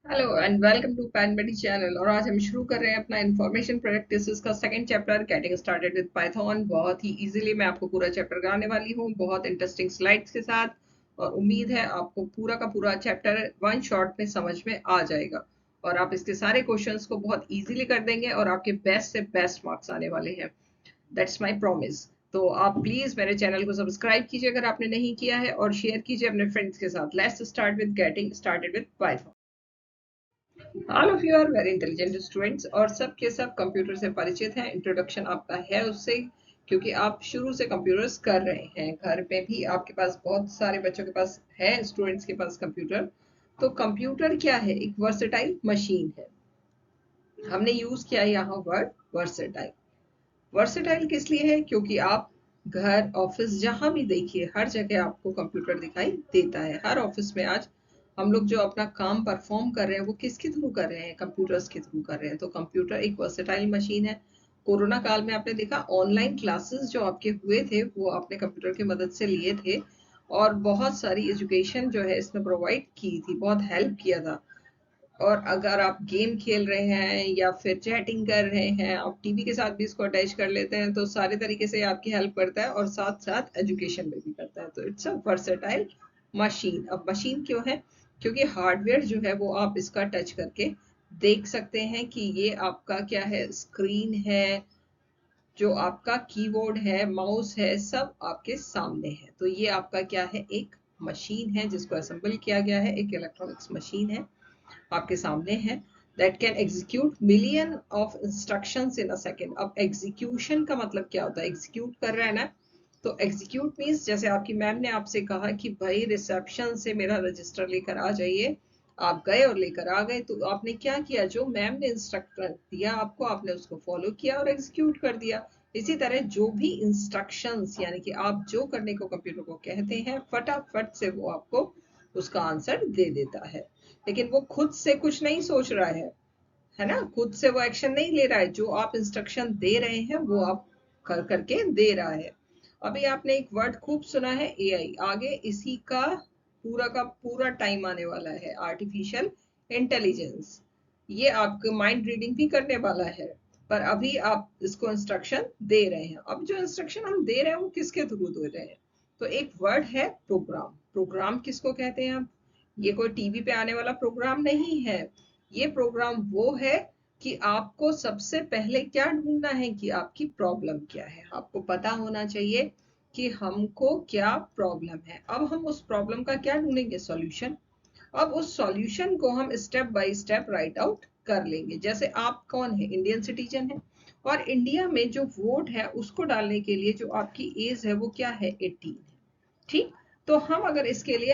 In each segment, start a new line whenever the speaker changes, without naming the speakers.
Hello and welcome to पैनमेडी channel. और आज हम शुरू कर रहे हैं अपना इंफॉर्मेशन प्रैक्टिसेस का second chapter getting started with Python. बहुत ही इजीली मैं आपको पूरा चैप्टर कराने वाली हूँ, बहुत इंटरेस्टिंग स्लाइड्स के साथ। और उम्मीद है आपको पूरा का पूरा चैप्टर वन शॉट में समझ में आ जाएगा और आप इसके सारे क्वेश्चंस को बहुत इजीली कर देंगे और आपके बेस्ट से बेस्ट मार्क्स आने वाले हैं। That's my promise. तो आप प्लीज मेरे चैनल को सब्सक्राइब कीजिए अगर आपने नहीं किया है और शेयर कीजिए अपने फ्रेंड्स के साथ। Let's start with getting started with Python. All of you are very intelligent students और सब के सब कंप्यूटर से परिचित हैं। इंट्रोडक्शन आपका है उससे, क्योंकि आप शुरू से कंप्यूटर्स कर रहे हैं। घर पे भी आपके पास बहुत सारे बच्चों के पास है, स्टूडेंट्स के पास कंप्यूटर। तो कंप्यूटर क्या है? एक वर्सेटाइल मशीन है। हमने यूज किया है यहाँ वर्ड वर्सेटाइल। वर्सेटाइल किस लिए है? क्योंकि आप घर ऑफिस जहां भी देखिए हर जगह आपको कंप्यूटर दिखाई देता है। हर ऑफिस में आज हम लोग जो अपना काम परफॉर्म कर रहे हैं वो किसके थ्रू कर रहे हैं? कंप्यूटर्स के थ्रू कर रहे हैं। तो कंप्यूटर एक वर्सेटाइल मशीन है। कोरोना काल में आपने देखा ऑनलाइन क्लासेस जो आपके हुए थे वो आपने कंप्यूटर की मदद से लिए थे और बहुत सारी एजुकेशन जो है इसमें प्रोवाइड की थी, बहुत हेल्प किया था। और अगर आप गेम खेल रहे हैं या फिर चैटिंग कर रहे हैं, आप टीवी के साथ भी इसको अटैच कर लेते हैं, तो सारे तरीके से आपकी हेल्प करता है और साथ साथ एजुकेशन में भी करता है। तो इट्स अ वर्सेटाइल मशीन। अब मशीन क्यों है? क्योंकि हार्डवेयर जो है वो आप इसका टच करके देख सकते हैं कि ये आपका क्या है, स्क्रीन है, जो आपका कीबोर्ड है, माउस है, सब आपके सामने है। तो ये आपका क्या है, एक मशीन है जिसको असेंबल किया गया है, एक इलेक्ट्रॉनिक्स मशीन है आपके सामने है। That can execute million of instructions in a second. अब एग्जीक्यूशन का मतलब क्या होता है? एग्जीक्यूट कर रहा है ना, तो एग्जीक्यूट मीन्स जैसे आपकी मैम ने आपसे कहा कि भाई रिसेप्शन से मेरा रजिस्टर लेकर आ जाइए, आप गए और लेकर आ गए, तो आपने क्या किया? जो मैम ने इंस्ट्रक्टर दिया आपको, आपने उसको फॉलो किया और एग्जीक्यूट कर दिया। इसी तरह जो भी इंस्ट्रक्शंस यानी कि आप जो करने को कंप्यूटर को कहते हैं, फटाफट से वो आपको उसका आंसर दे देता है। लेकिन वो खुद से कुछ नहीं सोच रहा है ना, खुद से वो एक्शन नहीं ले रहा है। जो आप इंस्ट्रक्शन दे रहे हैं वो आप कर करके दे रहा है। अभी आपने एक वर्ड खूब सुना है, एआई। आगे इसी का पूरा टाइम आने वाला है, आर्टिफिशियल इंटेलिजेंस। ये आपको माइंड रीडिंग भी करने वाला है, पर अभी आप इसको इंस्ट्रक्शन दे रहे हैं। अब जो इंस्ट्रक्शन हम दे रहे हैं वो किसके थ्रू दे रहे हैं? तो एक वर्ड है प्रोग्राम। प्रोग्राम किसको कहते हैं? ये कोई टीवी पे आने वाला प्रोग्राम नहीं है। ये प्रोग्राम वो है कि आपको सबसे पहले क्या ढूंढना है कि आपकी प्रॉब्लम क्या है। आपको पता होना चाहिए कि हमको क्या प्रॉब्लम है। अब हम उस प्रॉब्लम का क्या ढूंढेंगे? सॉल्यूशन। अब उस सॉल्यूशन को हम step by step right out कर लेंगे। जैसे आप कौन है? इंडियन सिटीजन है और इंडिया में जो वोट है उसको डालने के लिए जो आपकी एज है वो क्या है? 18 है। ठीक। तो हम अगर इसके लिए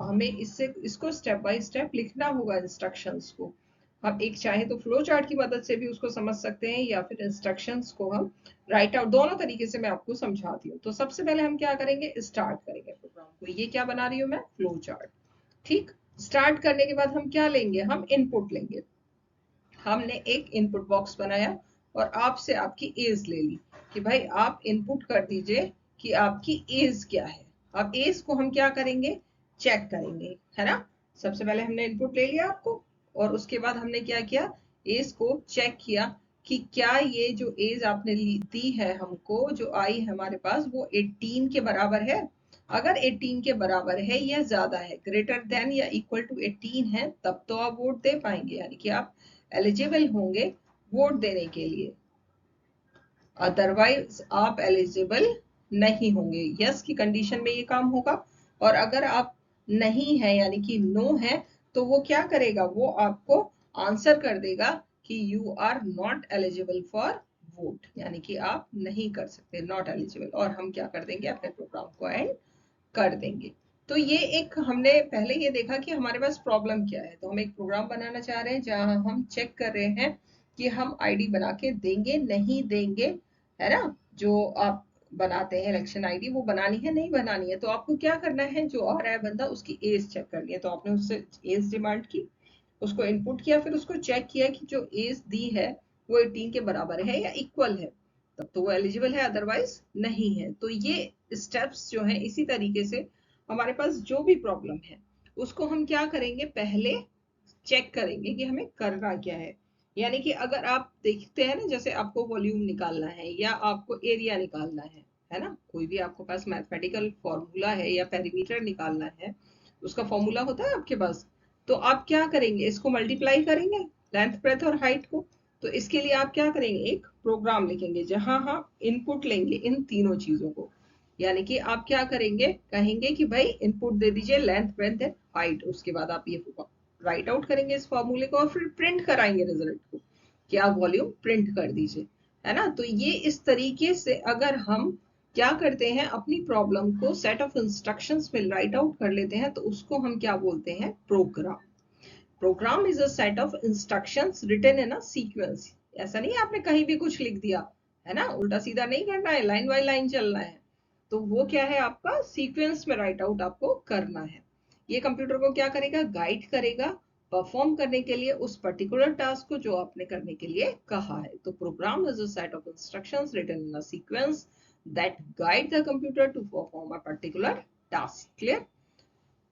हमें इससे इसको स्टेप बाय स्टेप लिखना होगा इंस्ट्रक्शंस को। हम एक चाहे तो फ्लो चार्ट की मदद से भी उसको समझ सकते हैं या फिर इंस्ट्रक्शंस को हम राइट आउट, दोनों तरीके से मैं आपको समझाती हूँ। तो सबसे पहले हम क्या करेंगे? स्टार्ट करेंगे प्रोग्राम को। ये क्या बना रही हूँ मैं? Flow chart. ठीक। स्टार्ट करने के बाद हम क्या लेंगे? हम इनपुट लेंगे। हमने एक इनपुट बॉक्स बनाया और आपसे आपकी एज ले ली कि भाई आप इनपुट कर दीजिए कि आपकी एज क्या है। अब एज को हम क्या करेंगे? चेक करेंगे, है ना। सबसे पहले हमने इनपुट ले लिया आपको और उसके बाद हमने क्या किया? एज को चेक किया कि क्या ये जो एज आपने दी है हमको, जो आई है हमारे पास, वो 18 के बराबर है। अगर 18 के बराबर है या ज्यादा है, ग्रेटर देन या इक्वल टू 18 है, तब तो आप वोट दे पाएंगे, यानी कि आप एलिजिबल होंगे वोट देने के लिए। अदरवाइज आप एलिजिबल नहीं होंगे। यस की कंडीशन में ये काम होगा। और अगर आप नहीं है यानी कि नो है, तो वो क्या करेगा? वो आपको आंसर कर देगा कि you are not eligible for vote, यानी कि आप नहीं कर सकते, नॉट एलिजिबल। और हम क्या कर देंगे? अपने प्रोग्राम को एंड कर देंगे। तो ये एक हमने पहले ये देखा कि हमारे पास प्रॉब्लम क्या है। तो हम एक प्रोग्राम बनाना चाह रहे हैं जहां हम चेक कर रहे हैं कि हम आईडी बना के देंगे नहीं देंगे, है ना। जो आप बनाते हैं इलेक्शन आईडी, वो बनानी है नहीं बनानी है। तो आपको क्या करना है? जो आ रहा है बंदा, उसकी एज चेक करनी है। तो आपने उससे एज डिमांड की, उसको इनपुट किया, फिर उसको चेक किया कि जो एज दी है वो 18 के बराबर है या इक्वल है, तब तो वो एलिजिबल है, अदरवाइज नहीं है। तो ये स्टेप्स जो हैं, इसी तरीके से हमारे पास जो भी प्रॉब्लम है उसको हम क्या करेंगे? पहले चेक करेंगे कि हमें करना क्या है। यानी कि अगर आप देखते हैं ना, जैसे आपको वॉल्यूम निकालना है या आपको एरिया निकालना है ना, कोई भी आपके पास मैथमेटिकल फॉर्मूला है या पेरीमीटर निकालना है, उसका फॉर्मूला होता है आपके पास। तो आप क्या करेंगे, इसको मल्टीप्लाई करेंगे लेंथ ब्रेथ और हाइट को। तो इसके लिए आप क्या करेंगे, एक प्रोग्राम लिखेंगे जहां हम इनपुट लेंगे इन तीनों चीजों को। यानी कि आप क्या करेंगे, कहेंगे कि भाई इनपुट दे दीजिए लेंथ ब्रेथ एंड हाइट, उसके बाद आप ये राइट आउट करेंगे इस फॉर्मूले को और फिर प्रिंट कराएंगे रिजल्ट को कि आप वॉल्यूम प्रिंट कर दीजिए, है ना। तो ये इस तरीके से अगर हम क्या करते हैं, अपनी प्रॉब्लम को सेट ऑफ इंस्ट्रक्शंस में राइट आउट कर लेते हैं, तो उसको हम क्या बोलते हैं, program. Program is a set of instructions written in a sequence. ऐसा नहीं है आपने कहीं भी कुछ लिख दिया, है ना, उल्टा सीधा नहीं करना है, लाइन बाय लाइन चलना है। तो वो क्या है, आपका सीक्वेंस में राइट आउट आपको करना है। ये कंप्यूटर को क्या करेगा, गाइड करेगा परफॉर्म करने के लिए उस पर्टिकुलर टास्क को जो आपने करने के लिए कहा है। तो program is a set of instructions written in a sequence that guide the computer to perform a particular task. Clear.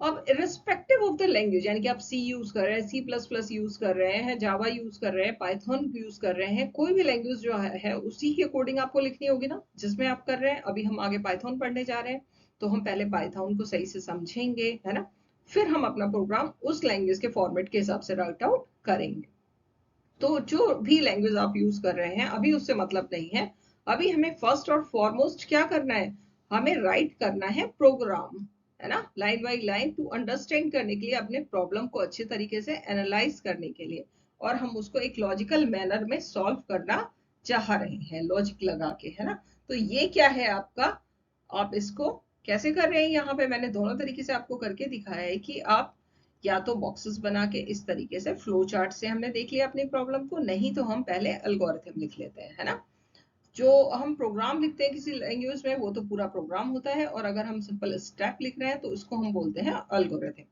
अब इरिस्पेक्टिव ऑफ द लैंग्वेज, यानी कि आप सी यूज कर रहे हैं, सी प्लस प्लस यूज कर रहे हैं, जावा यूज कर रहे हैं, पाइथन यूज कर रहे हैं, कोई भी लैंग्वेज जो है उसी के अकॉर्डिंग आपको लिखनी होगी ना जिसमें आप कर रहे हैं। अभी हम आगे पाइथन पढ़ने जा रहे हैं, तो हम पहले पाइथन को सही से समझेंगे, है ना, फिर हम अपना प्रोग्राम उस लैंग्वेज के फॉर्मेट के हिसाब से राइट आउट करेंगे। तो जो भी लैंग्वेज आप यूज कर रहे हैं अभी उससे मतलब नहीं है। अभी हमें फर्स्ट और फॉरमोस्ट क्या करना है, हमें राइट करना है प्रोग्राम, है ना, line by line to understand करने के लिए, अपने प्रॉब्लम को अच्छे तरीके से एनालाइज करने के लिए, और हम उसको एक लॉजिकल मैनर में सॉल्व करना चाह रहे हैं लॉजिक लगा के, है ना। तो ये क्या है आपका, आप इसको कैसे कर रहे हैं, यहाँ पे मैंने दोनों तरीके से आपको करके दिखाया है कि आप या तो बॉक्सेस बना के इस तरीके से फ्लो चार्ट से हमने देख लिया अपनी प्रॉब्लम को, नहीं तो हम पहले एल्गोरिथम लिख लेते हैं, है ना। जो हम प्रोग्राम लिखते हैं किसी लैंग्वेज में वो तो पूरा प्रोग्राम होता है, और अगर हम सिंपल स्टेप लिख रहे हैं तो उसको हम बोलते हैं algorithm.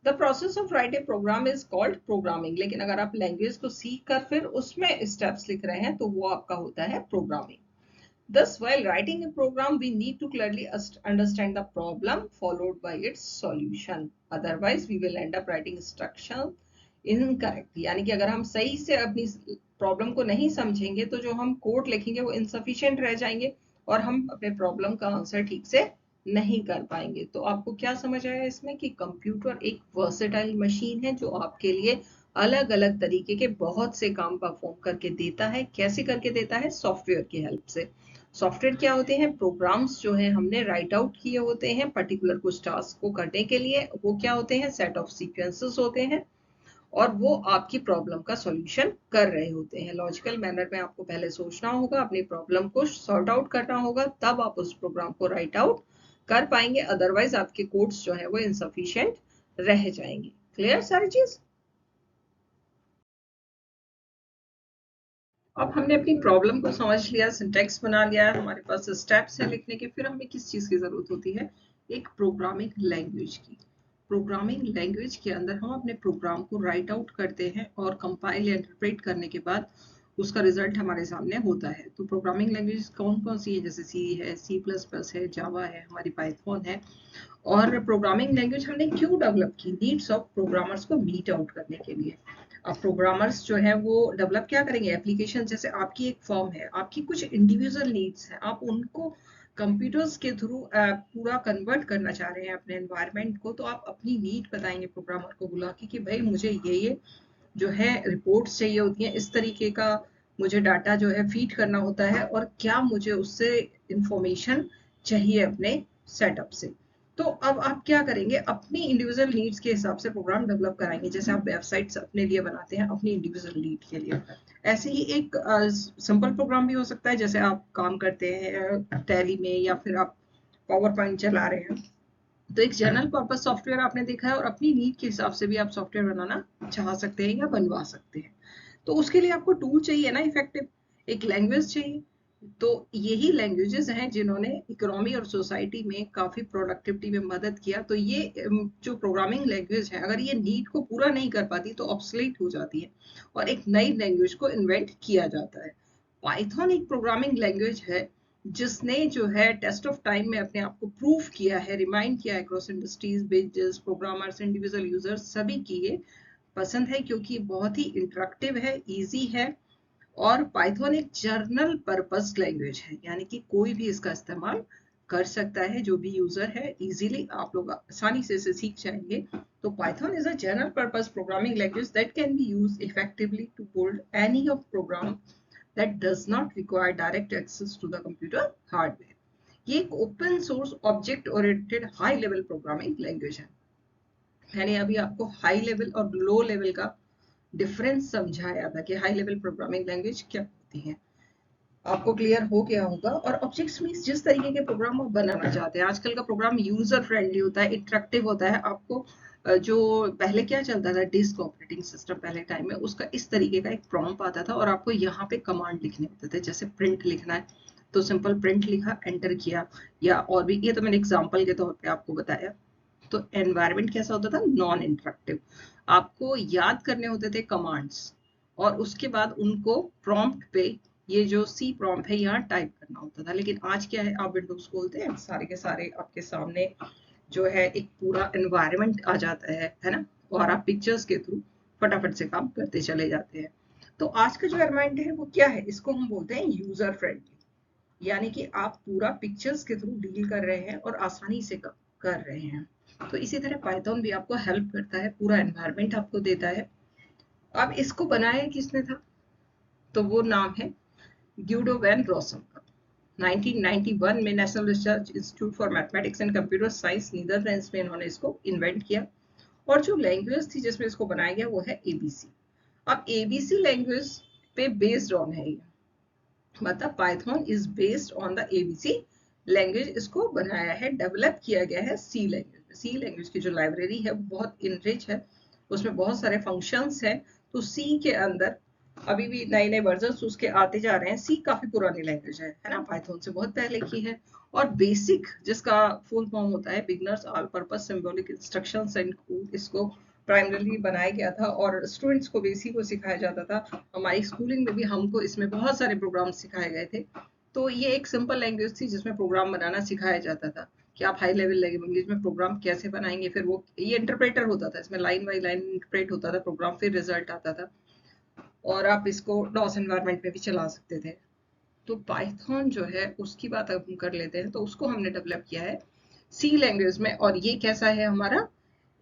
The process of writing program is called programming. लेकिन अगर आप लैंग्वेज को सीख कर फिर उसमें स्टेप्स लिख रहे हैं तो वो आपका होता है programming. Thus, while writing a program, we need to clearly understand the problem followed by its solution. Otherwise, we will end up writing instruction incorrect. यानी कि अगर हम सही से अपनी प्रॉब्लम को नहीं समझेंगे तो जो हम कोड लिखेंगे वो इनसफिशिएंट रह जाएंगे और हम अपने प्रॉब्लम का आंसर ठीक से नहीं कर पाएंगे। तो आपको क्या समझ आया इसमें कि कंप्यूटर एक वर्सेटाइल मशीन है जो आपके लिए अलग अलग तरीके के बहुत से काम परफॉर्म करके देता है। कैसे करके देता है, सॉफ्टवेयर की हेल्प से। सॉफ्टवेयर क्या होते हैं, प्रोग्राम्स जो है हमने राइट आउट किए होते हैं पर्टिकुलर कुछ टास्क को करने के लिए। वो क्या होते हैं, सेट ऑफ सीक्वेंसेस होते हैं, और वो आपकी प्रॉब्लम का सॉल्यूशन कर रहे होते हैं। लॉजिकल मैनर में आपको पहले सोचना होगा, अपनी प्रॉब्लम को सॉर्ट आउट करना होगा, तब आप उस प्रोग्राम को राइट आउट कर पाएंगे। अदरवाइज आपके कोड्स जो है वो इनसफिशिएंट रह जाएंगे। क्लियर सारी चीज। अब हमने अपनी प्रॉब्लम को समझ लिया, सिंटैक्स बना लिया, हमारे पास स्टेप्स हैं लिखने के, फिर हमें किस चीज की जरूरत होती है, एक प्रोग्रामिंग लैंग्वेज की। प्रोग्रामिंग लैंग्वेज के अंदर हम अपने प्रोग्राम को राइट आउट करते हैं और कंपाइल या इंटरप्रेट करने के बाद उसका रिजल्ट हमारे सामने होता है। तो प्रोग्रामिंग लैंग्वेज कौन कौन सी है, जैसे सी है, सी प्लस प्लस है, जावा है, हमारी पाइथन है। और प्रोग्रामिंग लैंग्वेज हमने क्यों डेवलप की, नीड्स ऑफ प्रोग्रामर्स को मीट आउट करने के लिए। अब प्रोग्रामर्स जो है वो डेवलप क्या करेंगे, एप्लीकेशन। जैसे आपकी एक फर्म है, आपकी कुछ इंडिविजुअल नीड्स हैं, आप उनको कंप्यूटर्स के थ्रू पूरा कन्वर्ट करना चाह रहे हैं अपने एनवायरनमेंट को, तो आप अपनी नीड बताएंगे प्रोग्रामर को बुला के कि भाई मुझे ये जो है रिपोर्ट्स चाहिए होती हैं, इस तरीके का मुझे डाटा जो है फीड करना होता है, और क्या मुझे उससे इंफॉर्मेशन चाहिए अपने सेटअप से। तो अब आप क्या करेंगे, अपनी इंडिविजुअल नीड्स के हिसाब से प्रोग्राम डेवलप कराएंगे। जैसे आप वेबसाइट्स अपने लिए बनाते हैं अपनी इंडिविजुअल नीड के लिए, ऐसे ही एक सिंपल प्रोग्राम भी हो सकता है। जैसे आप काम करते हैं टैली में या फिर आप पावर पॉइंट चला रहे हैं, तो एक जनरल पर्पस सॉफ्टवेयर आपने देखा है और अपनी नीड के हिसाब से भी आप सॉफ्टवेयर बनाना चाह सकते हैं या बनवा सकते हैं। तो उसके लिए आपको टूल चाहिए ना इफेक्टिव, एक लैंग्वेज चाहिए। तो यही लैंग्वेजेस हैं जिन्होंने इकोनॉमी और सोसाइटी में काफी प्रोडक्टिविटी में मदद किया। तो ये जो प्रोग्रामिंग लैंग्वेज है, अगर ये नीड को पूरा नहीं कर पाती तो ऑब्सोलीट हो जाती है और एक नई लैंग्वेज को इन्वेंट किया जाता है। पाइथन एक प्रोग्रामिंग लैंग्वेज है जिसने जो है टेस्ट ऑफ टाइम में अपने आप को प्रूव किया है, रिमाइंड किया है across industries, business, programmers, individual users सभी की ये पसंद है क्योंकि बहुत ही इंटरेक्टिव है, इजी है, और पाइथन एक जर्नल पर्पस लैंग्वेज है, यानी कि कोई भी इसका इस्तेमाल कर सकता है, जो भी यूजर है इजीली आप लोग आसानी से इसे सीख जाएंगे। तो Python is a general purpose programming language that can be used effectively to build any of program that does not require direct access to the computer hardware. ये एक open source object oriented high level programming language है। मैंने अभी आपको high level और low level का difference समझाया था कि हाई लेवल प्रोग्रामिंग लैंग्वेज क्या होती है, आपको क्लियर हो गया होगा। और ऑब्जेक्ट्स मींस जिस तरीके के प्रोग्राम आप बनाना चाहते हैं, आजकल का प्रोग्राम यूजर फ्रेंडली होता है, इंटरेक्टिव होता है। आपको जो पहले क्या चलता था, डिस्क ऑपरेटिंग सिस्टम पहले टाइम में, उसका इस तरीके का एक प्रॉम्प्ट आता था और आपको यहाँ पे कमांड लिखने होते थे, जैसे प्रिंट लिखना है तो सिंपल प्रिंट लिखा, एंटर किया, या और भी, ये तो मैंने एग्जाम्पल के तौर पे आपको बताया। तो एनवायरमेंट कैसा होता था, नॉन इंटरेक्टिव, आपको याद करने होते थे कमांड्स और उसके बाद उनको प्रॉम्प्ट पे, ये जो सी प्रॉम्प्ट है यहाँ टाइप करना होता था। लेकिन आज क्या है, आप विंडोज खोलते हैं, सारे के सारे आपके सामने जो है एक पूरा एनवायरनमेंट आ जाता है ना, और आप पिक्चर्स के थ्रू फटाफट से काम करते चले जाते हैं। तो आज का जो एनवायरनमेंट है वो क्या है, इसको हम बोलते हैं यूजर फ्रेंडली, यानी कि आप पूरा पिक्चर्स के थ्रू डील कर रहे हैं और आसानी से कर रहे हैं। तो इसी तरह पाइथन भी आपको हेल्प करता है, पूरा एनवायरनमेंट आपको देता है। अब इसको बनाया किसने था, तो वो नाम है ग्यूडो वैन रॉसम का। 1991 में national research institute for mathematics and computer science Netherlands में इन्होंने इसको इन्वेंट किया। और जो लैंग्वेज थी जिसमें इसको बनाया गया वो है एबीसी। अब एबीसी लैंग्वेज पे बेस्ड ऑन है ये, मतलब Python is based on the ABC language. इसको बनाया है, डेवलप किया गया है सी लैंग्वेज। सी लैंग्वेज की जो लाइब्रेरी है वो बहुत इनरिच है, उसमें बहुत सारे फंक्शंस हैं। तो सी के अंदर अभी भी नए नए वर्जन उसके आते जा रहे हैं। सी काफी पुरानी लैंग्वेज है ना, पाइथन से बहुत पहले की है। और बेसिक, जिसका फुल फॉर्म होता है beginners all purpose symbolic instructions and code, इसको प्राइमरली बनाया गया था और स्टूडेंट्स को भी इसी को सिखाया जाता था। हमारी स्कूलिंग में भी हमको इसमें बहुत सारे प्रोग्राम सिखाए गए थे। तो ये एक सिंपल लैंग्वेज थी जिसमें प्रोग्राम बनाना सिखाया जाता था कि आप हाई लेवल लैंग्वेज में प्रोग्राम कैसे बनाएंगे। फिर वो ये इंटरप्रेटर होता था, इसमें लाइन बाई लाइन इंटरप्रेट होता था प्रोग्राम, फिर रिजल्ट आता था और आप इसको डॉस एनवायरनमेंट में भी चला सकते थे। तो पाइथन जो है उसकी बात अब हम कर लेते हैं। तो उसको हमने डेवलप किया है सी लैंग्वेज में, और ये कैसा है, हमारा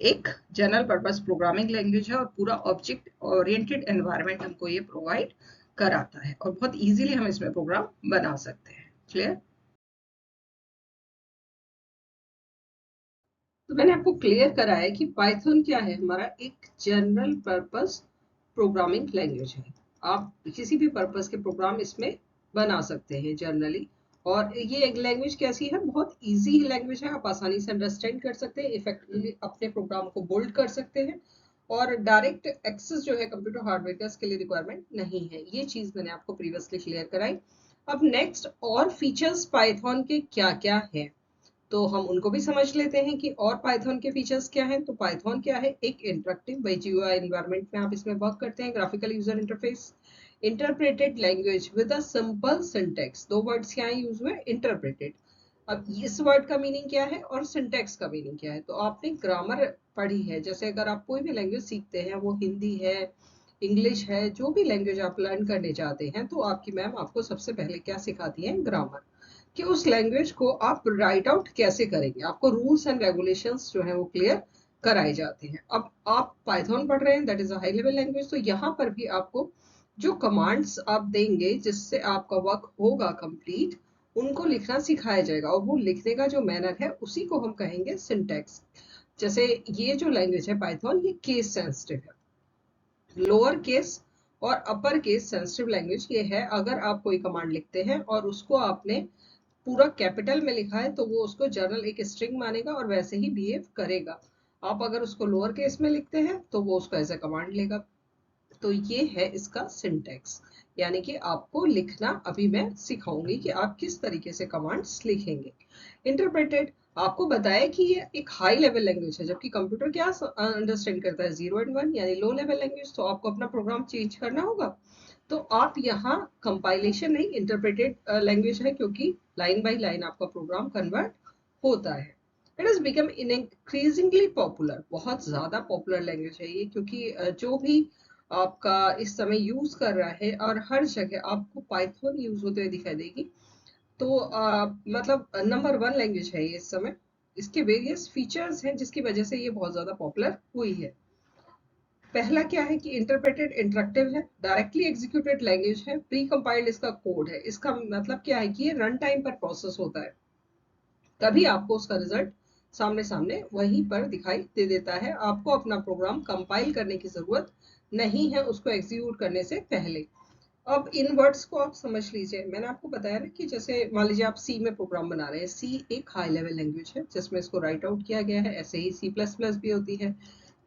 एक जनरल पर्पस प्रोग्रामिंग लैंग्वेज है और पूरा ऑब्जेक्ट ओरिएंटेड एनवायरनमेंट हमको ये प्रोवाइड कराता है और बहुत इजीली हम इसमें प्रोग्राम बना सकते हैं। क्लियर? तो मैंने आपको क्लियर कराया कि पाइथन क्या है, हमारा एक जनरल पर्पस प्रोग्रामिंग लैंग्वेज है। आप किसी भी पर्पस के प्रोग्राम इसमें बना सकते हैं जनरली। और ये एक लैंग्वेज कैसी है, बहुत इजी लैंग्वेज है, आप आसानी से अंडरस्टैंड कर सकते हैं, इफेक्टिवली अपने प्रोग्राम को बिल्ड कर सकते हैं। और डायरेक्ट एक्सेस जो है कंप्यूटर हार्डवेयर का, इसके लिए रिक्वायरमेंट नहीं है। ये चीज मैंने आपको प्रीवियसली क्लियर कराई। अब नेक्स्ट, और फीचर्स पाइथन के क्या क्या हैं, तो हम उनको भी समझ लेते हैं कि और पाइथन के फीचर्स क्या हैं। तो पाइथन क्या है, एक इंटरेक्टिव बाय जीयूआई एनवायरनमेंट में आप इसमें वर्क करते हैं, graphical user interface, interpreted language with a simple syntax. दो वर्ड्स यहाँ यूज हुए, इंटरप्रेटेड। अब इस वर्ड का मीनिंग क्या है और सिंटेक्स का मीनिंग क्या है, तो आपने ग्रामर पढ़ी है। जैसे अगर आप कोई भी लैंग्वेज सीखते हैं, वो हिंदी है, इंग्लिश है, जो भी लैंग्वेज आप लर्न करने चाहते हैं, तो आपकी मैम आपको सबसे पहले क्या सिखाती है, ग्रामर, कि उस लैंग्वेज को आप राइट आउट कैसे करेंगे। आपको रूल्स एंड रेगुलेशंस जो है वो क्लियर कराए जाते हैं। अब आप पाइथन पढ़ रहे हैं, that is a high level language, तो यहाँ पर भी आपको जो कमांड्स आप देंगे जिससे आपका वर्क होगा कंप्लीट, उनको लिखना सिखाया जाएगा। और वो लिखने का जो मैनर है उसी को हम कहेंगे सिंटैक्स। जैसे ये जो लैंग्वेज है पाइथन, ये केस सेंसिटिव है। लोअर केस और अपर केस सेंसिटिव लैंग्वेज ये है। अगर आप कोई कमांड लिखते हैं और उसको आपने पूरा कैपिटल में लिखा है, तो वो उसको जर्नल एक स्ट्रिंग मानेगा और वैसे ही बिहेव करेगा। आप अगर उसको लोअर केस में लिखते हैं तो वो उसको एज ए कमांड लेगा। तो ये है इसका सिंटैक्स, यानी कि आपको लिखना अभी मैं सिखाऊंगी कि आप किस तरीके से कमांड्स लिखेंगे। इंटरप्रेटेड, आपको बताया कि ये एक हाई लेवल लैंग्वेज है, जबकि कंप्यूटर क्या अंडरस्टैंड करता है, 0 एंड 1, यानी लो लेवल लैंग्वेज। तो आपको अपना प्रोग्राम चेंज करना होगा। तो आप यहाँ कंपाइलेशन नहीं, इंटरप्रेटेड लैंग्वेज है, क्योंकि लाइन बाय लाइन आपका प्रोग्राम कन्वर्ट होता है। It is become increasingly popular, बहुत ज्यादा पॉपुलर लैंग्वेज है ये, क्योंकि जो भी आपका इस समय यूज कर रहा है और हर जगह आपको पाइथन यूज होते हुए दिखाई देगी। तो मतलब नंबर वन लैंग्वेज है ये इस समय। इसके वेरियस फीचर्स हैं जिसकी वजह से ये बहुत ज्यादा पॉपुलर हुई है। पहला क्या है कि इंटरप्रेटेड इंटरेक्टिव है, डायरेक्टली एग्जीक्यूटेड लैंग्वेज है, प्री कंपाइल्ड इसका कोड है। इसका मतलब क्या है कि ये रन टाइम पर प्रोसेस होता है, तभी आपको उसका रिजल्ट सामने सामने वहीं पर दिखाई दे देता है। आपको अपना प्रोग्राम कंपाइल करने की जरूरत नहीं है उसको एग्जीक्यूट करने से पहले। अब इन वर्ड्स को आप समझ लीजिए। मैंने आपको बताया ना कि जैसे मान लीजिए आप सी में प्रोग्राम बना रहे हैं। सी एक हाई लेवल लैंग्वेज है जिसमें इसको राइट आउट किया गया है। ऐसे ही सी प्लस प्लस भी होती है,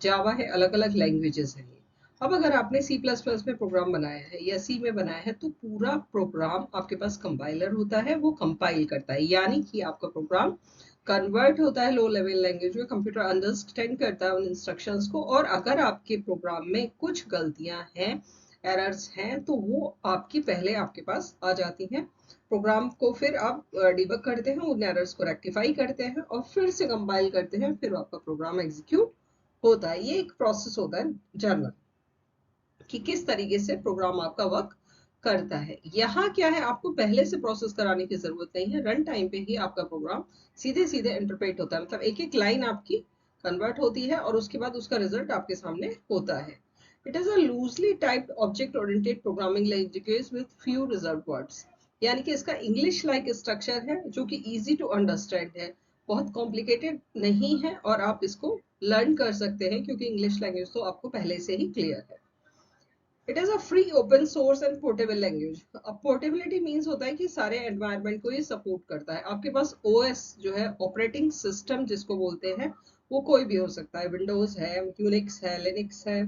जावा है, अलग अलग लैंग्वेजेस हैं ये। अब अगर आपने सी प्लस प्लस में प्रोग्राम बनाया है या सी में बनाया है तो पूरा प्रोग्राम आपके पास कंपाइलर होता है, वो कंपाइल करता है, यानी कि आपका प्रोग्राम कन्वर्ट होता है लो लेवल लैंग्वेज में। कंप्यूटर अंडरस्टैंड करता है उन इंस्ट्रक्शंस को, और अगर आपके प्रोग्राम में कुछ गलतियां हैं, एरर्स हैं, तो वो आपकी पहले आपके पास आ जाती हैं। प्रोग्राम को फिर आप डिबग करते हैं, उन एरर्स को रेक्टिफाई करते हैं और फिर से कंपाइल करते हैं, फिर आपका प्रोग्राम एग्जीक्यूट होता है। ये एक प्रोसेस होता है जर्नल कि किस तरीके से प्रोग्राम आपका वर्क करता है। यहाँ क्या है, आपको पहले से प्रोसेस कराने की जरूरत नहीं है, रन टाइम पे ही आपका प्रोग्राम सीधे सीधे इंटरप्रेट होता है। मतलब एक एक लाइन आपकी कन्वर्ट होती है और उसके बाद उसका रिजल्ट आपके सामने होता है। It is a loosely typed object oriented programming language with few reserved words, यानी कि इसका इंग्लिश लाइक स्ट्रक्चर है जो कि इजी टू अंडरस्टैंड है, बहुत कॉम्प्लिकेटेड नहीं है और आप इसको लर्न कर सकते हैं क्योंकि इंग्लिश लैंग्वेज तो आपको पहले से ही क्लियर है। It is a free open source and portable language. अब पोर्टेबिलिटी मीन्स होता है कि सारे एनवायरनमेंट को ये सपोर्ट करता है। आपके पास ओएस जो है, ऑपरेटिंग सिस्टम जिसको बोलते हैं, वो कोई भी हो सकता है। विंडोज है, यूनिक्स है, लिनक्स है,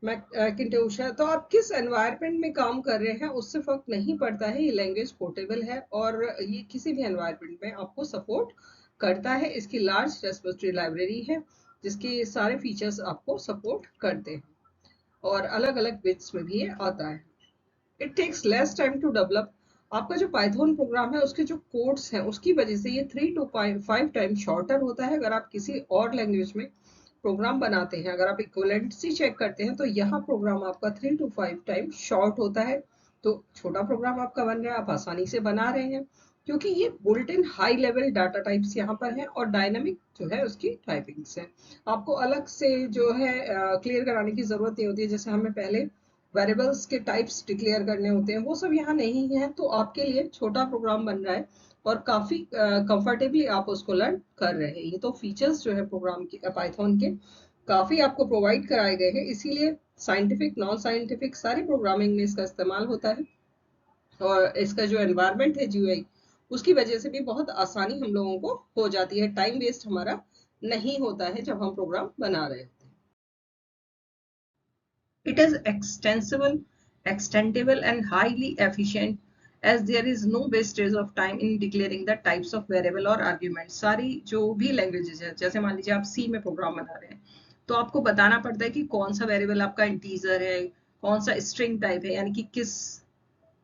मैकिंटोश है। तो आप किस एनवायरनमेंट में काम कर रहे हैं उससे फर्क नहीं पड़ता है, ये लैंग्वेज पोर्टेबल है और ये किसी भी एनवायरनमेंट में आपको सपोर्ट करता है। इसकी लार्ज रेस्पोजिटरी लाइब्रेरी है जिसके सारे फीचर्स आपको सपोर्ट करते हैं और अलग अलग बिट्स में भी ये आता है। It takes less time to develop. आपका जो पाइथन प्रोग्राम है उसके जो कोड्स हैं उसकी वजह से ये 3 to 5 टाइम शॉर्टर होता है। अगर आप किसी और लैंग्वेज में प्रोग्राम बनाते हैं, अगर आप इक्विवेलेंसी चेक करते हैं तो यहाँ प्रोग्राम आपका 3 to 5 टाइम शॉर्ट होता है। तो छोटा प्रोग्राम आपका बन रहा है, आप आसानी से बना रहे हैं क्योंकि ये built in high level data types यहाँ पर है और डायनामिक जो है उसकी टाइपिंग्स है। आपको अलग से जो है क्लियर कराने की जरूरत नहीं होती है। जैसे हमें पहले वेरिएबल्स के टाइप्स डिक्लेयर करने होते हैं, वो सब यहाँ नहीं है। तो आपके लिए छोटा प्रोग्राम बन रहा है और काफी कंफर्टेबली आप उसको लर्न कर रहे हैं। ये तो फीचर्स जो है प्रोग्राम के पाइथन के काफी आपको प्रोवाइड कराए गए हैं, इसीलिए साइंटिफिक नॉन साइंटिफिक सारी प्रोग्रामिंग में इसका इस्तेमाल होता है। और इसका जो एनवायरनमेंट है जीयूआई, उसकी वजह से भी बहुत आसानी हम लोगों को हो जाती है, टाइम वेस्ट हमारा नहीं होता है जब हम प्रोग्राम बना रहे होते हैं। It is extendable and highly efficient as there is no wastage of time in declaring the types of variable or argument। सारी जो भी लैंग्वेजेस है, जैसे मान लीजिए आप सी में प्रोग्राम बना रहे हैं तो आपको बताना पड़ता है कि कौन सा वेरिएबल आपका इंटीजर है, कौन सा स्ट्रिंग टाइप है, यानी कि किस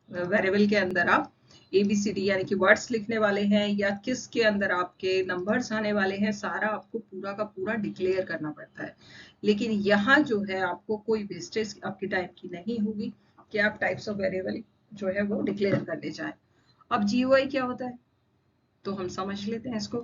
वेरिएबल के अंदर आप ABCD यानी कि वर्ड्स लिखने वाले हैं या किसके अंदर आपके नंबर्स आने वाले हैं, सारा आपको पूरा का पूरा डिक्लेयर करना पड़ता है। लेकिन यहाँ जो है आपको कोई वेस्टेज आपकी टाइप की नहीं होगी कि आप टाइप्स ऑफ वेरिएबल जो है वो डिक्लेयर करने जाए। अब GUI क्या होता है तो हम समझ लेते हैं इसको।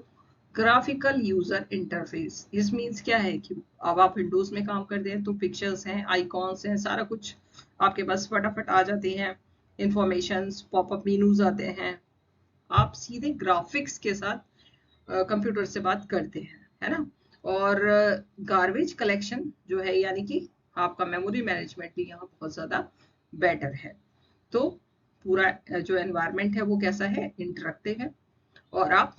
Graphical user interface, this means क्या है कि अब आप विंडोज में काम करते हैं तो पिक्चर्स हैं, आइकॉन्स हैं, सारा कुछ आपके पास फटाफट आ जाते हैं, इंफॉर्मेशंस, पॉपअप मेनूज आते हैं। आप सीधे ग्राफिक्स के साथ कंप्यूटर से बात करते हैं, है ना। और गार्बेज कलेक्शन जो है, यानी कि आपका मेमोरी मैनेजमेंट भी यहाँ बहुत ज्यादा बेटर है। तो पूरा जो एनवायरनमेंट है वो कैसा है, इंटरेक्टिव है और आप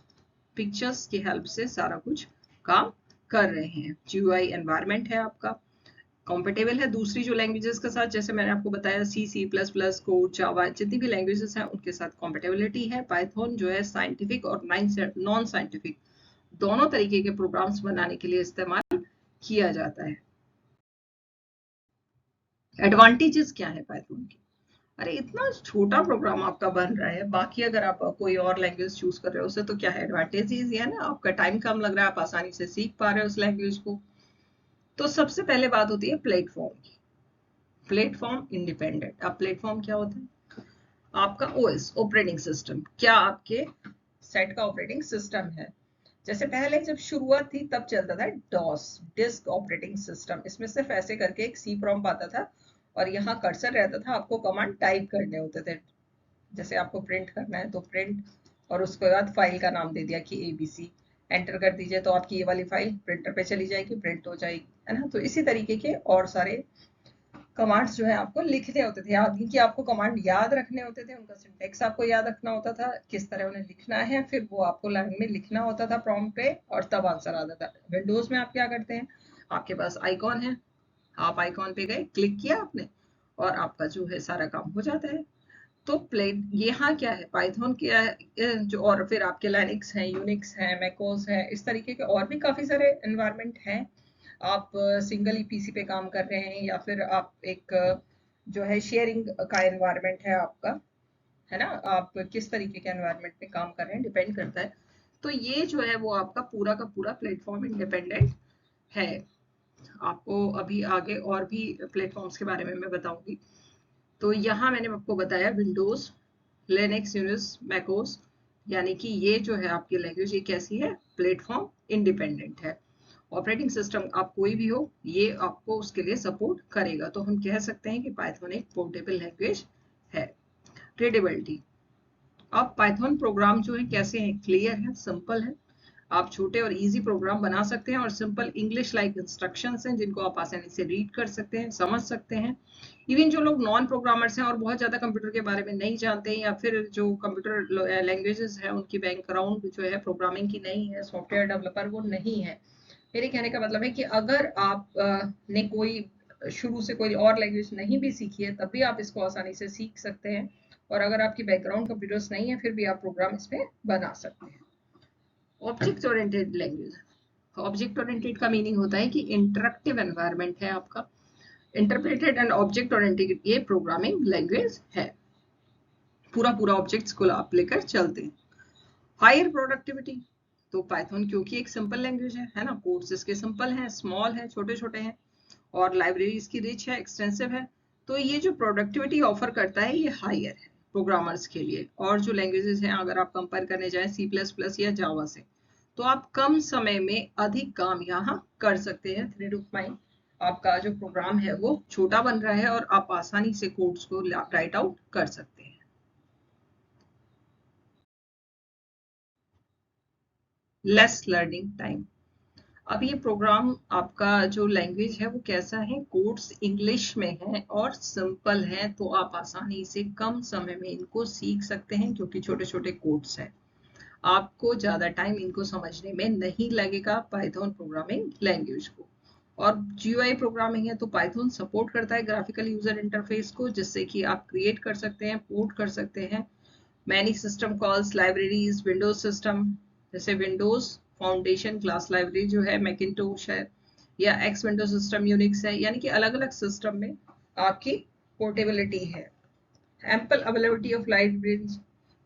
पिक्चर्स की हेल्प से सारा कुछ काम कर रहे हैं। GUI एनवायरनमेंट है आपका, कॉम्पेटेबल है दूसरी जो लैंग्वेजेस के साथ, जैसे मैंने आपको बताया C++, कोड, जावा, जितनी भी लैंग्वेजेस हैं उनके साथ कॉम्पेटेबिलिटी है। पाइथन जो है साइंटिफिक और नॉन साइंटिफिक दोनों तरीके के प्रोग्राम्स बनाने के लिए इस्तेमाल किया जाता है। एडवांटेजेस क्या है पाइथन के? अरे इतना छोटा प्रोग्राम आपका बन रहा है, बाकी अगर आप कोई और लैंग्वेज चूज कर रहे हो उससे तो क्या है, एडवांटेज ही है ना, आपका टाइम कम लग रहा है, आप आसानी से सीख पा रहे हो उस लैंग्वेज को। तो सबसे पहले बात होती है प्लेटफॉर्म की। Platform independent. अब प्लेटफॉर्म क्या होता है? आपका ओएस, ऑपरेटिंग सिस्टम, क्या आपके सेट का ऑपरेटिंग सिस्टम है। जैसे पहले जब शुरुआत थी तब चलता था डॉस, डिस्क ऑपरेटिंग सिस्टम। इसमें सिर्फ ऐसे करके एक सी प्रॉम्प्ट आता था और यहाँ कर्सर रहता था, आपको कमांड टाइप करने होते थे। जैसे आपको प्रिंट करना है तो प्रिंट, और उसके बाद फाइल का नाम दे दिया कि एबीसी, एंटर कर दीजिए तो आपकी ये वाली फाइल प्रिंटर पे चली जाएगी, प्रिंट हो जाएगी, है ना। तो इसी तरीके के और सारे कमांड्स जो है आपको लिखने होते थे, याद कि आपको कमांड याद रखने होते थे, उनका सिंटेक्स आपको याद रखना होता था, किस तरह उन्हें लिखना है, फिर वो आपको लाइन में लिखना होता था प्रॉम्प्ट पे, और तब आंसर आता था। विंडोज में आप क्या करते हैं, आपके पास आइकॉन है, आप आइकॉन पे गए, क्लिक किया आपने, और आपका जो है सारा काम हो जाता है। तो प्लेट यहाँ क्या है, पाइथन क्या है, जो और फिर आपके लाइनक्स है, यूनिक्स है, मैकोस है, इस तरीके के और भी काफी सारे एनवायरनमेंट हैं। आप सिंगल पीसी पे काम कर रहे हैं या फिर आप एक जो है शेयरिंग का एनवायरनमेंट है आपका, है ना, आप किस तरीके के एनवायरनमेंट में काम कर रहे हैं डिपेंड करता है। तो ये जो है वो आपका पूरा का पूरा प्लेटफॉर्म इंडिपेंडेंट है। आपको अभी आगे और भी प्लेटफॉर्म्स के बारे में मैं बताऊंगी। तो यहाँ मैंने आपको बताया विंडोज, लिनक्स, यूनिक्स, मैकोस, यानी कि ये जो है आपकी लैंग्वेज ये कैसी है, प्लेटफॉर्म इंडिपेंडेंट है। ऑपरेटिंग सिस्टम आप कोई भी हो, ये आपको उसके लिए सपोर्ट करेगा। तो हम कह सकते हैं कि पाइथन एक पोर्टेबल लैंग्वेज है। रीडेबिलिटी। अब पाइथन प्रोग्राम जो है कैसे हैं, क्लियर है, सिंपल है। आप छोटे और इजी प्रोग्राम बना सकते हैं, और सिंपल इंग्लिश लाइक इंस्ट्रक्शंस हैं जिनको आप आसानी से रीड कर सकते हैं, समझ सकते हैं। इवन जो लोग नॉन प्रोग्रामर्स हैं और बहुत ज्यादा कंप्यूटर के बारे में नहीं जानते हैं, या फिर जो कंप्यूटर लैंग्वेजेस है उनकी बैकग्राउंड जो है प्रोग्रामिंग की नहीं है, सॉफ्टवेयर डेवलपर वो नहीं है, मेरे कहने का मतलब है कि अगर आप ने कोई शुरू से कोई और लैंग्वेज नहीं भी सीखी है तब भी आप इसको आसानी से सीख सकते हैं। और अगर आपकी बैकग्राउंड कंप्यूटर्स नहीं है फिर भी आप प्रोग्राम इसमें बना सकते हैं। Object oriented language. Object oriented का मीनिंग होता है कि इंटरैक्टिव एनवायरनमेंट है आपका। इंटरप्रेटेड एंड ऑब्जेक्ट ओरिएंटेड ये प्रोग्रामिंग लैंग्वेज है। पूरा पूरा ऑब्जेक्ट्स को आप लेकर चलते हैं। Higher productivity. तो पाइथन क्योंकि एक सिंपल लैंग्वेज है ना, कोड्स इसके सिंपल हैं, स्मॉल है, छोटे छोटे हैं, और लाइब्रेरी इसकी रिच है, एक्सटेंसिव है। तो ये जो प्रोडक्टिविटी ऑफर करता है ये हायर है प्रोग्रामर्स के लिए। और जो लैंग्वेजेस हैं अगर आप कंपेयर करने जाएं सी प्लस प्लस या जावा से, तो आप कम समय में अधिक काम यहाँ कर सकते हैं। 3 to 5 आपका जो प्रोग्राम है वो छोटा बन रहा है और आप आसानी से कोड्स को राइट आउट कर सकते हैं। Less learning time. अब ये प्रोग्राम आपका जो लैंग्वेज है वो कैसा है, कोड्स इंग्लिश में है और सिंपल है, तो आप आसानी से कम समय में इनको सीख सकते हैं क्योंकि छोटे छोटे कोड्स हैं। आपको ज्यादा टाइम इनको समझने में नहीं लगेगा पाइथन प्रोग्रामिंग लैंग्वेज को। और जीयूआई प्रोग्रामिंग है तो पाइथन सपोर्ट करता है ग्राफिकल यूजर इंटरफेस को, जिससे कि आप क्रिएट कर सकते हैं, पोर्ट कर सकते हैं many system calls, libraries, Windows system, जैसे विंडोज फाउंडेशन क्लास लाइब्रेरी जो है मैकिंटोश है, या एक्स विंडो सिस्टम यूनिक्स है, यानी कि अलग अलग सिस्टम में आपकी पोर्टेबिलिटी है। एम्पल अवेलेबिलिटी ऑफ लाइब्रेरीज,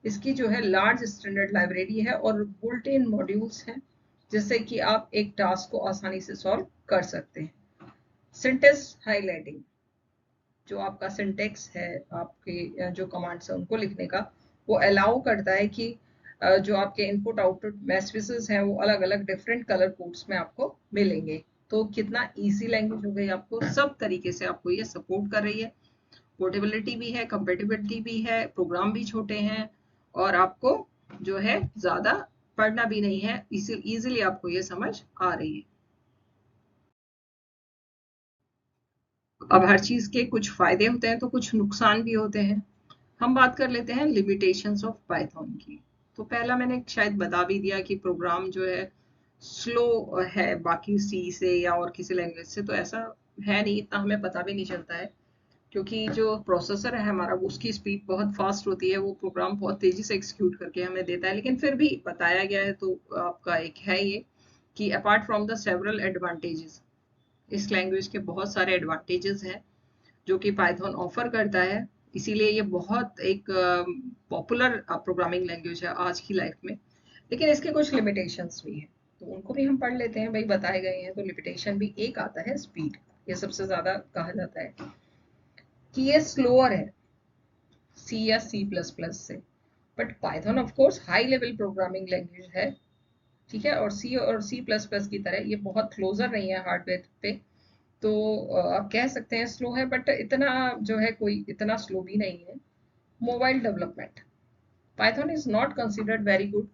इसकी जो है लार्ज स्टैंडर्ड लाइब्रेरी है और बुल्ट इन मॉड्यूल्स हैं, जिससे कि आप एक टास्क को आसानी से सॉल्व कर सकते हैं। सिंटेक्स हाईलाइटिंग, जो आपका सिंटेक्स है, आपके जो कमांड्स है उनको लिखने का, वो अलाउ करता है कि जो आपके इनपुट आउटपुट मैसेजेस हैं वो अलग अलग डिफरेंट कलर कोड्स में आपको मिलेंगे। तो कितना इजी लैंग्वेज हो गई, आपको सब तरीके से आपको ये सपोर्ट कर रही है। पोर्टेबिलिटी भी है, कंपेटिबिलिटी भी है, प्रोग्राम भी छोटे हैं, और आपको जो है ज्यादा पढ़ना भी नहीं है, इजीली आपको ये समझ आ रही है। अब हर चीज के कुछ फायदे होते हैं तो कुछ नुकसान भी होते हैं। हम बात कर लेते हैं लिमिटेशंस ऑफ पाइथन की। तो पहला मैंने शायद बता भी दिया कि प्रोग्राम जो है स्लो है बाकी सी से या और किसी लैंग्वेज से, तो ऐसा है नहीं, इतना हमें पता भी नहीं चलता है, क्योंकि जो प्रोसेसर है हमारा वो उसकी स्पीड बहुत फास्ट होती है, वो प्रोग्राम बहुत तेजी से एग्जीक्यूट करके हमें देता है। लेकिन फिर भी बताया गया है तो आपका एक है ये कि apart from the several advantages, इस लैंग्वेज के बहुत सारे एडवांटेजेस हैं जो कि पाइथन ऑफर करता है, इसीलिए ये बहुत एक पॉपुलर प्रोग्रामिंग लैंग्वेज है आज की लाइफ में। लेकिन इसके कुछ लिमिटेशंस भी हैं, तो उनको भी हम पढ़ लेते हैं। भाई बताए गए हैं, तो लिमिटेशन भी एक आता है स्पीड। ये सबसे ज्यादा कहा जाता है कि ये स्लोअर है सी या सी प्लस प्लस से। But Python of course high level programming language है, ठीक है। और सी प्लस प्लस की तरह ये बहुत क्लोजर नहीं है हार्डवेयर पे। तो आप कह सकते हैं स्लो है, बट इतना जो है कोई इतना स्लो भी नहीं है। Mobile development, Python is not considered very good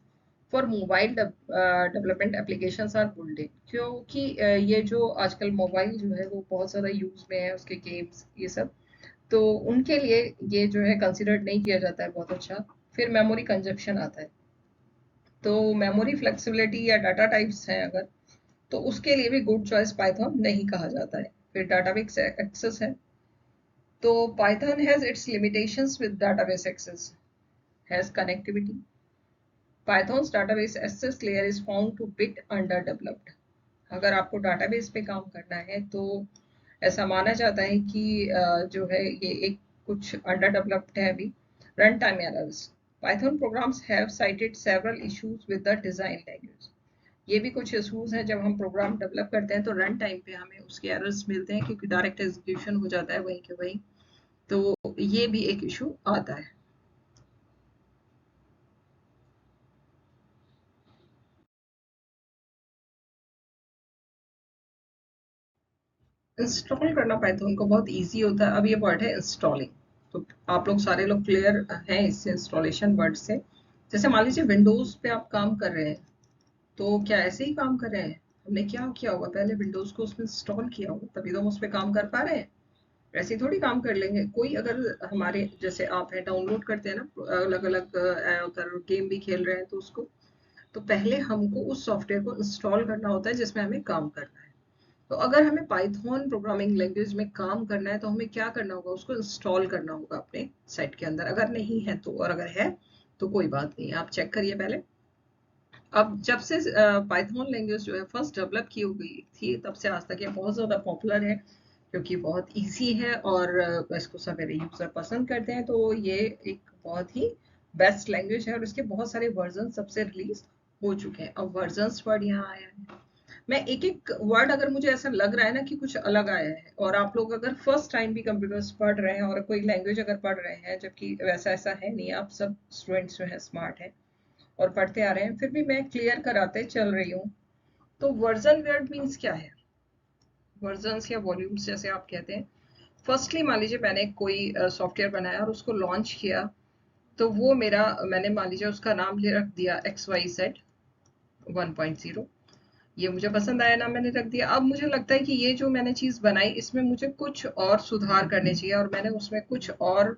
for mobile development applications are build in, क्योंकि ये जो आजकल मोबाइल जो है वो बहुत ज़्यादा यूज में है, उसके गेम्स ये सब, तो उनके लिए ये जो है कंसिडर्ड नहीं किया जाता है बहुत अच्छा। फिर मेमोरी कंजप्शन आता है, तो मेमोरी फ्लेक्सिबिलिटी या डाटा टाइप्स हैं अगर, तो उसके लिए भी गुड चॉइस पाइथन नहीं कहा जाता है। फिर डाटाबेस एक्सेस है, तो Python has its limitations with database access, has connectivity. Python's database access layer is found to bit underdeveloped. अगर आपको database पे काम करना है तो ऐसा माना जाता है कि जो है ये एक कुछ underdeveloped है अभी। Runtime errors. Python programs have cited several issues with the design language. ये भी कुछ इश्यूज हैं जब हम प्रोग्राम डेवलप करते हैं तो रन टाइम पे हमें उसके एरर्स मिलते हैं, क्योंकि डायरेक्ट एग्जीक्यूशन हो जाता है वहीं के वहीं। तो ये भी एक इशू आता है। इंस्टॉल करना पाइथन को बहुत इजी होता है। अब ये वर्ड है इंस्टॉलिंग, तो आप लोग सारे लोग क्लियर हैं इससे, इंस्टॉलेशन वर्ड से। जैसे मान लीजिए विंडोज पे आप काम कर रहे हैं, तो क्या ऐसे ही काम कर रहे हैं? हमने क्या किया होगा, पहले विंडोज को उसमें इंस्टॉल किया होगा, तभी तो हम उस पर काम कर पा रहे हैं। वैसे ही थोड़ी काम कर लेंगे। कोई अगर हमारे जैसे आप हैं, डाउनलोड करते हैं ना अलग अलग, अगर गेम भी खेल रहे हैं तो उसको, तो पहले हमको उस सॉफ्टवेयर को इंस्टॉल करना होता है जिसमें हमें काम करना है। तो अगर हमें पाइथन प्रोग्रामिंग लैंग्वेज में काम करना है तो हमें क्या करना होगा, उसको इंस्टॉल करना होगा अपने साइट के अंदर, अगर नहीं है तो। और अगर है तो कोई बात नहीं, आप चेक करिए पहले। अब जब से पाइथन लैंग्वेज जो है फर्स्ट डेवलप की गई थी, तब से आज तक ये बहुत ज़्यादा पॉपुलर है, क्योंकि बहुत इजी है और इसको सवेरे यूज़र पसंद करते हैं। तो ये एक बहुत ही बेस्ट लैंग्वेज है, और इसके बहुत सारे वर्जन सबसे रिलीज हो चुके हैं। अब वर्जन्स वर्ड यहाँ आया है, मैं एक एक वर्ड, अगर मुझे ऐसा लग रहा है ना कि कुछ अलग आया है, और आप लोग अगर फर्स्ट टाइम भी कंप्यूटर्स पढ़ रहे हैं और कोई लैंग्वेज अगर पढ़ रहे हैं, जबकि वैसा ऐसा है नहीं, आप सब स्टूडेंट्स जो है स्मार्ट हैं और पढ़ते आ रहे हैं, फिर भी मैं क्लियर कराते चल रही हूँ। तो वर्जन वर्ड मीन्स क्या है? वर्जन्स या वॉल्यूम्स जैसे आप कहते हैं। फर्स्टली मान लीजिए मैंने कोई सॉफ्टवेयर बनाया और उसको लॉन्च किया, तो वो मेरा, मैंने मान लीजिए उसका नाम ले रख दिया XYZ 1.0। ये मुझे पसंद आया ना, मैंने रख दिया। अब मुझे लगता है कि ये जो मैंने चीज बनाई इसमें मुझे कुछ और सुधार करने चाहिए, और मैंने उसमें कुछ और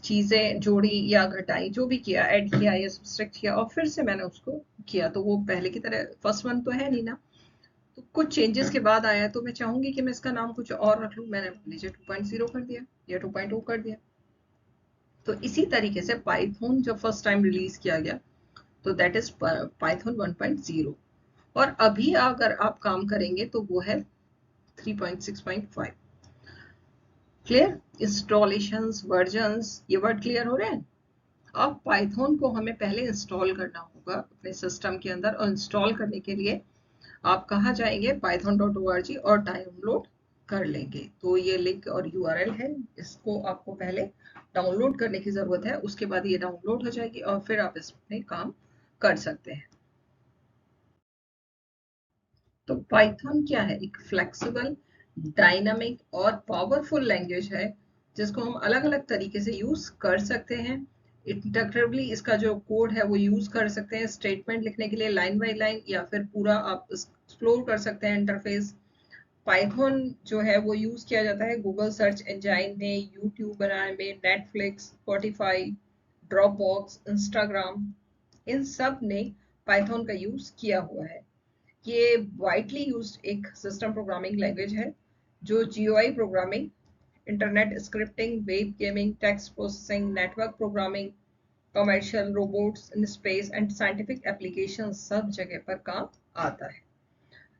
चीजें जोड़ी या घटाई, जो भी किया, ऐड किया या सब्सट्रैक्ट किया, और फिर से मैंने उसको किया, तो वो पहले की तरह फर्स्ट वन तो है नहीं ना। तो कुछ चेंजेस के बाद आया, तो मैं चाहूंगी कि मैं इसका नाम कुछ और रख लूं। मैंने मान लीजिए 2.0 कर दिया या 2.0 कर दिया। तो इसी तरीके से पाइथन जब फर्स्ट टाइम रिलीज किया गया, तो दैट इज पाइथन 1.0। और अभी अगर आप काम करेंगे तो वो है 3.6.5। क्लियर? इंस्टॉलेशंस, वर्जन्स, ये वर्ड क्लियर हो रहे हैं? अब पाइथन को हमें पहले इंस्टॉल करना होगा अपने सिस्टम के अंदर, और इंस्टॉल करने के लिए आप कहाँ जाएंगे, python.org, और डाउनलोड कर लेंगे। तो ये लिंक और यूआरएल है, इसको आपको पहले डाउनलोड करने की जरूरत है। उसके बाद ये डाउनलोड हो जाएगी और फिर आप इसमें काम कर सकते हैं। तो पाइथन क्या है? एक फ्लेक्सिबल, डायनामिक और पावरफुल लैंग्वेज है, जिसको हम अलग अलग तरीके से यूज कर सकते हैं। इंटरएक्टिवली इसका जो कोड है वो यूज कर सकते हैं स्टेटमेंट लिखने के लिए, लाइन बाय लाइन, या फिर पूरा आप एक्सप्लोर कर सकते हैं इंटरफेस। पाइथन जो है वो यूज किया जाता है गूगल सर्च इंजन में, यूट्यूब बनाने में, Netflix, Spotify, Dropbox, Instagram, इन सब ने पाइथन का यूज किया हुआ है। ये वाइडली यूज्ड एक सिस्टम प्रोग्रामिंग लैंग्वेज है, जो GUI programming, internet scripting, web gaming, text processing, network programming, commercial, robots in space and scientific application सब जगह पर काम आता है।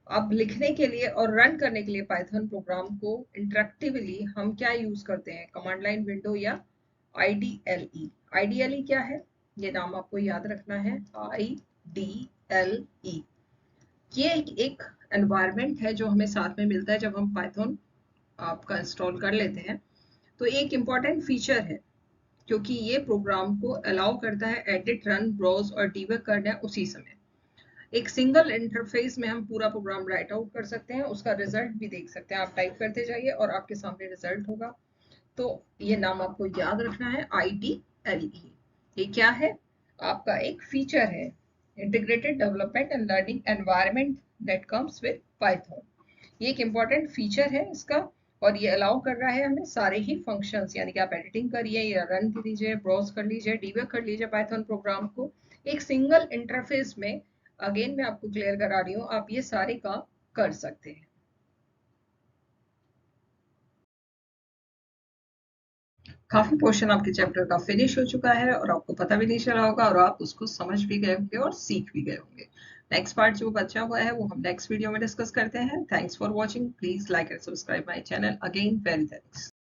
अब लिखने के लिए और रन करने के लिए पाइथन प्रोग्राम को इंटरेक्टिवली हम क्या यूज करते हैं, कमांड लाइन विंडो या IDLE। IDLE क्या है? ये नाम आपको याद रखना है, IDLE। ये एक एनवायरनमेंट है जो हमें साथ में मिलता है जब हम पाइथन आपका इंस्टॉल कर लेते हैं। तो एक इम्पॉर्टेंट फीचर है, क्योंकि ये प्रोग्राम को अलाउ करता है एडिट, रन, ब्राउज और डीबग करना उसी समय। एक सिंगल इंटरफेस में हम पूरा प्रोग्राम राइट आउट कर सकते हैं, उसका रिजल्ट भी देख सकते हैं। आप टाइप करते जाइए और आपके सामने रिजल्ट होगा। तो ये नाम आपको याद रखना है, IDLE। ये क्या है? आपका एक फीचर है, integrated development and learning environment that comes with Python. ये एक इम्पॉर्टेंट फीचर है इसका, और ये अलाउ कर रहा है हमें सारे ही फंक्शंस, यानी कि आप एडिटिंग करिए या रन कीजिए, ब्राउज कर लीजिए, डीबग कर लीजिए पाइथन प्रोग्राम को एक सिंगल इंटरफेस में। अगेन मैं आपको क्लियर करा रही हूँ, आप ये सारे काम कर सकते हैं। काफी पोर्शन आपके चैप्टर का फिनिश हो चुका है और आपको पता भी नहीं चला होगा, और आप उसको समझ भी गए होंगे और सीख भी गए होंगे। नेक्स्ट पार्ट जो बचा हुआ है वो हम नेक्स्ट वीडियो में डिस्कस करते हैं। Thanks for watching. Please like and subscribe my channel. Again very thanks.